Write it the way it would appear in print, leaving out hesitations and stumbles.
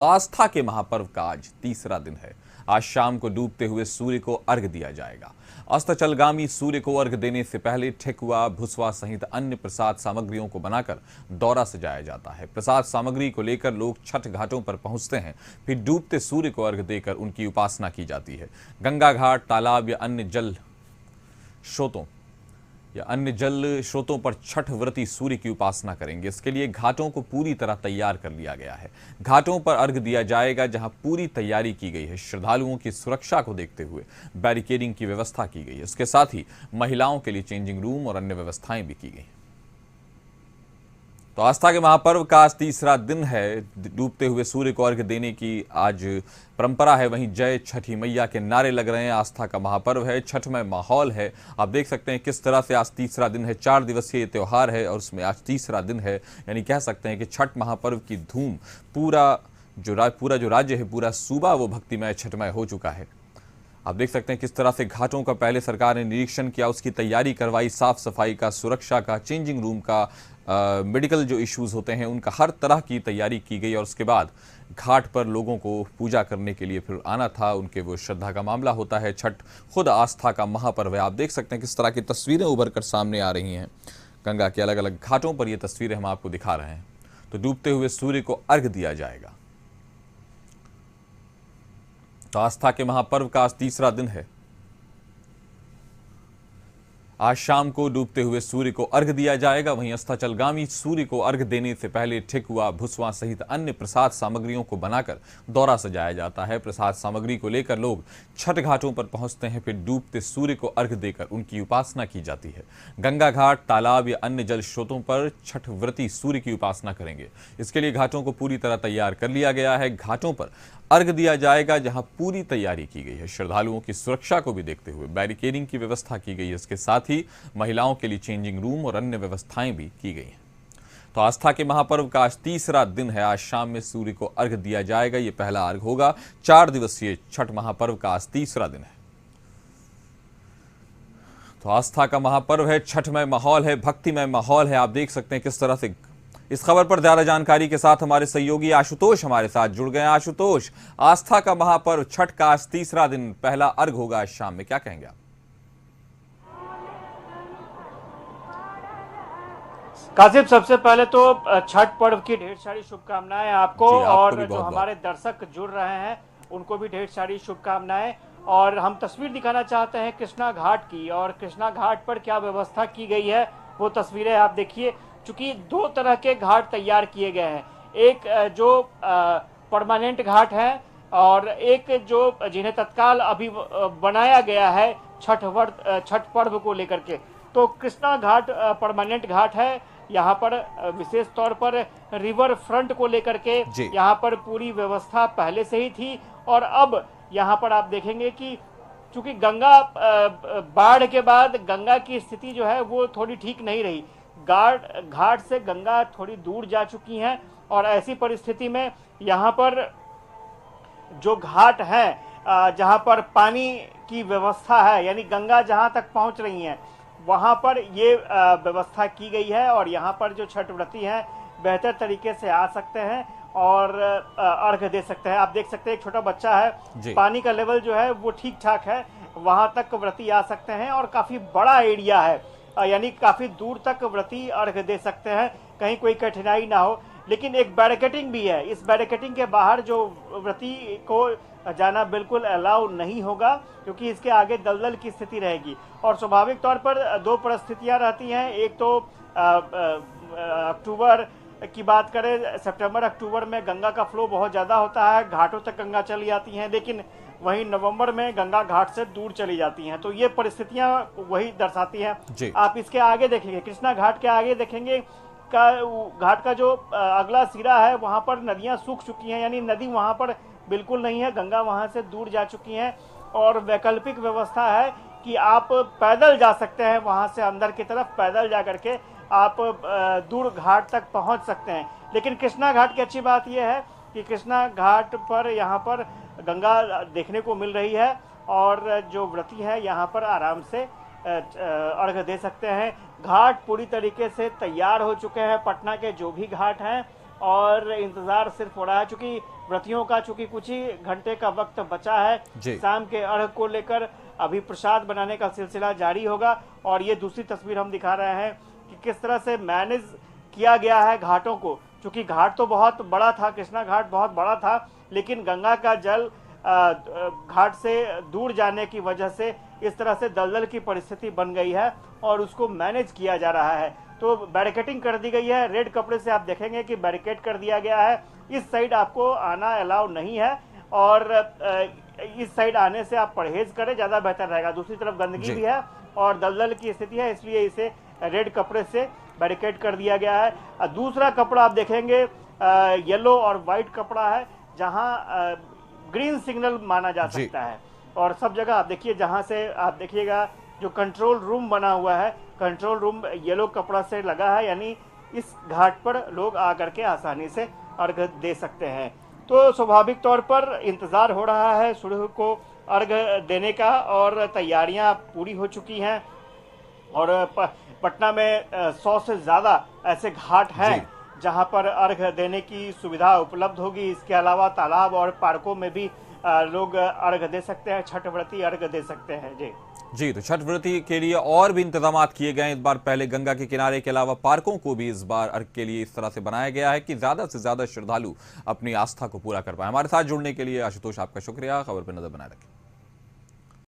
आस्था के महापर्व का आज तीसरा दिन है। आज शाम को डूबते हुए सूर्य को अर्घ्य दिया जाएगा। अस्ताचलगामी सूर्य को अर्घ्य देने से पहले ठेकुआ, भुसवा सहित अन्य प्रसाद सामग्रियों को बनाकर दौरा सजाया जाता है। प्रसाद सामग्री को लेकर लोग छठ घाटों पर पहुंचते हैं, फिर डूबते सूर्य को अर्घ्य देकर उनकी उपासना की जाती है। गंगा घाट, तालाब या अन्य जल स्रोतों पर छठ व्रती सूर्य की उपासना करेंगे। इसके लिए घाटों को पूरी तरह तैयार कर लिया गया है। घाटों पर अर्घ्य दिया जाएगा, जहां पूरी तैयारी की गई है। श्रद्धालुओं की सुरक्षा को देखते हुए बैरिकेडिंग की व्यवस्था की गई है। इसके साथ ही महिलाओं के लिए चेंजिंग रूम और अन्य व्यवस्थाएं भी की गई। तो आस्था के महापर्व का आज तीसरा दिन है। डूबते हुए सूर्य को अर्घ्य देने की आज परंपरा है। वहीं जय छठी मैया के नारे लग रहे हैं। आस्था का महापर्व है, छठमय माहौल है। आप देख सकते हैं किस तरह से आज तीसरा दिन है। 4 दिवसीय त्योहार है और उसमें आज तीसरा दिन है। यानी कह सकते हैं कि छठ महापर्व की धूम पूरा जो राज्य है, पूरा सूबा वो भक्तिमय छठमय हो चुका है। आप देख सकते हैं किस तरह से घाटों का पहले सरकार ने निरीक्षण किया, उसकी तैयारी करवाई, साफ सफाई का, सुरक्षा का, चेंजिंग रूम का, मेडिकल जो इश्यूज होते हैं उनका, हर तरह की तैयारी की गई। और उसके बाद घाट पर लोगों को पूजा करने के लिए फिर आना था। उनके वो श्रद्धा का मामला होता है। छठ खुद आस्था का महापर्व है। आप देख सकते हैं किस तरह की तस्वीरें उभर कर सामने आ रही हैं। गंगा के अलग अलग घाटों पर ये तस्वीरें हम आपको दिखा रहे हैं। तो डूबते हुए सूर्य को अर्घ्य दिया जाएगा। तो आस्था के महापर्व का आज तीसरा दिन है। आज शाम को डूबते हुए सूर्य को अर्घ्य दिया जाएगा। वहीं अस्ताचलगामी सूर्य को अर्घ्य देने से पहले ठेकुआ, भुसवा सहित अन्य प्रसाद सामग्रियों को बनाकर दौरा सजाया जाता है। प्रसाद सामग्री को लेकर लोग छठ घाटों पर पहुंचते हैं, फिर डूबते सूर्य को अर्घ्य देकर उनकी उपासना की जाती है। गंगा घाट, तालाब या अन्य जल स्रोतों पर छठ व्रती सूर्य की उपासना करेंगे। इसके लिए घाटों को पूरी तरह तैयार कर लिया गया है। घाटों पर अर्घ्य दिया जाएगा, जहां पूरी तैयारी की गई है। श्रद्धालुओं की सुरक्षा को भी देखते हुए बैरिकेडिंग की व्यवस्था की गई है। इसके साथ ही महिलाओं के लिए चेंजिंग रूम और अन्य व्यवस्थाएं भी की गई हैं। तो आस्था के महापर्व का आज तीसरा दिन है। आज शाम में सूर्य को अर्घ्य दिया जाएगा। यह पहला अर्घ्य होगा। 4 दिवसीय छठ महापर्व का आज तीसरा दिन है। तो आस्था का महापर्व है, छठमय माहौल है, भक्तिमय माहौल है। आप देख सकते हैं किस तरह से। इस खबर पर ज्यादा जानकारी के साथ हमारे सहयोगी आशुतोष हमारे साथ जुड़ गए हैं। आशुतोष, आस्था का महापर्व छठ का आज तीसरा दिन, पहला अर्घ्य होगा आज शाम में, क्या कहेंगे आप? कासिफ, सबसे पहले तो छठ पर्व की ढेर सारी शुभकामनाएं आपको और जो हमारे दर्शक जुड़ रहे हैं उनको भी ढेर सारी शुभकामनाएं। और हम तस्वीर दिखाना चाहते हैं कृष्णा घाट की, और कृष्णा घाट पर क्या व्यवस्था की गई है वो तस्वीरें आप देखिए। चूंकि 2 तरह के घाट तैयार किए गए हैं, एक जो परमानेंट घाट है और एक जो जिन्हें तत्काल अभी बनाया गया है छठ पर्व को लेकर के। तो कृष्णा घाट परमानेंट घाट है। यहाँ पर विशेष तौर पर रिवर फ्रंट को लेकर के यहाँ पर पूरी व्यवस्था पहले से ही थी। और अब यहाँ पर आप देखेंगे कि चूंकि गंगा बाढ़ के बाद गंगा की स्थिति जो है वो थोड़ी ठीक नहीं रही। घाट से गंगा थोड़ी दूर जा चुकी हैं और ऐसी परिस्थिति में यहाँ पर जो घाट है जहाँ पर पानी की व्यवस्था है, यानी गंगा जहाँ तक पहुँच रही हैं वहाँ पर ये व्यवस्था की गई है। और यहाँ पर जो छठ व्रती हैं बेहतर तरीके से आ सकते हैं और अर्घ्य दे सकते हैं। आप देख सकते हैं एक छोटा बच्चा है, पानी का लेवल जो है वो ठीक ठाक है, वहाँ तक व्रती आ सकते हैं। और काफ़ी बड़ा एरिया है, यानी काफ़ी दूर तक व्रती अर्घ्य दे सकते हैं, कहीं कोई कठिनाई ना हो। लेकिन एक बैरिकेडिंग भी है। इस बैरिकेडिंग के बाहर जो व्रती को जाना बिल्कुल अलाउ नहीं होगा, क्योंकि इसके आगे दलदल की स्थिति रहेगी। और स्वाभाविक तौर पर 2 परिस्थितियां रहती हैं। एक तो अक्टूबर की बात करें, सितंबर अक्टूबर में गंगा का फ्लो बहुत ज़्यादा होता है, घाटों तक गंगा चली जाती हैं। लेकिन वहीं नवंबर में गंगा घाट से दूर चली जाती हैं। तो ये परिस्थितियां वही दर्शाती हैं। आप इसके आगे देखेंगे, कृष्णा घाट के आगे देखेंगे घाट का जो अगला सिरा है वहाँ पर नदियाँ सूख चुकी हैं, यानी नदी वहाँ पर बिल्कुल नहीं है, गंगा वहाँ से दूर जा चुकी हैं। और वैकल्पिक व्यवस्था है कि आप पैदल जा सकते हैं, वहाँ से अंदर की तरफ पैदल जा करके आप दूर घाट तक पहुँच सकते हैं। लेकिन कृष्णा घाट की अच्छी बात यह है कि कृष्णा घाट पर यहाँ पर गंगा देखने को मिल रही है और जो व्रती है यहाँ पर आराम से अर्घ दे सकते हैं। घाट पूरी तरीके से तैयार हो चुके हैं। पटना के जो भी घाट हैं और इंतजार सिर्फ हो रहा है, चूंकि व्रतियों का चूंकि कुछ ही घंटे का वक्त बचा है। शाम के अर्घ को लेकर अभी प्रसाद बनाने का सिलसिला जारी होगा। और ये दूसरी तस्वीर हम दिखा रहे हैं कि किस तरह से मैनेज किया गया है घाटों को। चूंकि घाट तो बहुत बड़ा था, कृष्णा घाट बहुत बड़ा था, लेकिन गंगा का जल घाट से दूर जाने की वजह से इस तरह से दलदल की परिस्थिति बन गई है और उसको मैनेज किया जा रहा है। तो बैरिकेटिंग कर दी गई है, रेड कपड़े से आप देखेंगे कि बैरिकेड कर दिया गया है। इस साइड आपको आना अलाउ नहीं है और इस साइड आने से आप परहेज करें, ज़्यादा बेहतर रहेगा। दूसरी तरफ गंदगी भी है और दलदल की स्थिति है, इसलिए इसे रेड कपड़े से बैरिकेड कर दिया गया है। दूसरा कपड़ा आप देखेंगे येलो और वाइट कपड़ा है, जहां ग्रीन सिग्नल माना जा सकता है। और सब जगह आप देखिए, जहां से आप देखिएगा जो कंट्रोल रूम बना हुआ है, कंट्रोल रूम येलो कपड़ा से लगा है, यानी इस घाट पर लोग आकर के आसानी से अर्घ दे सकते हैं। तो स्वाभाविक तौर पर इंतजार हो रहा है सूर्य को अर्घ देने का और तैयारियां पूरी हो चुकी हैं। और पटना में 100 से ज़्यादा ऐसे घाट हैं जहां पर अर्घ देने की सुविधा उपलब्ध होगी। इसके अलावा तालाब और पार्कों में भी लोग अर्घ दे सकते हैं, छठ व्रती अर्घ दे सकते हैं। जी, तो छठ व्रती के लिए और भी इंतजाम किए गए हैं। इस बार पहले गंगा के किनारे के अलावा पार्कों को भी इस बार अर्घ के लिए इस तरह से बनाया गया है कि ज्यादा से ज्यादा श्रद्धालु अपनी आस्था को पूरा कर पाए। हमारे साथ जुड़ने के लिए आशुतोष आपका शुक्रिया। खबर पर नजर बनाए रखें।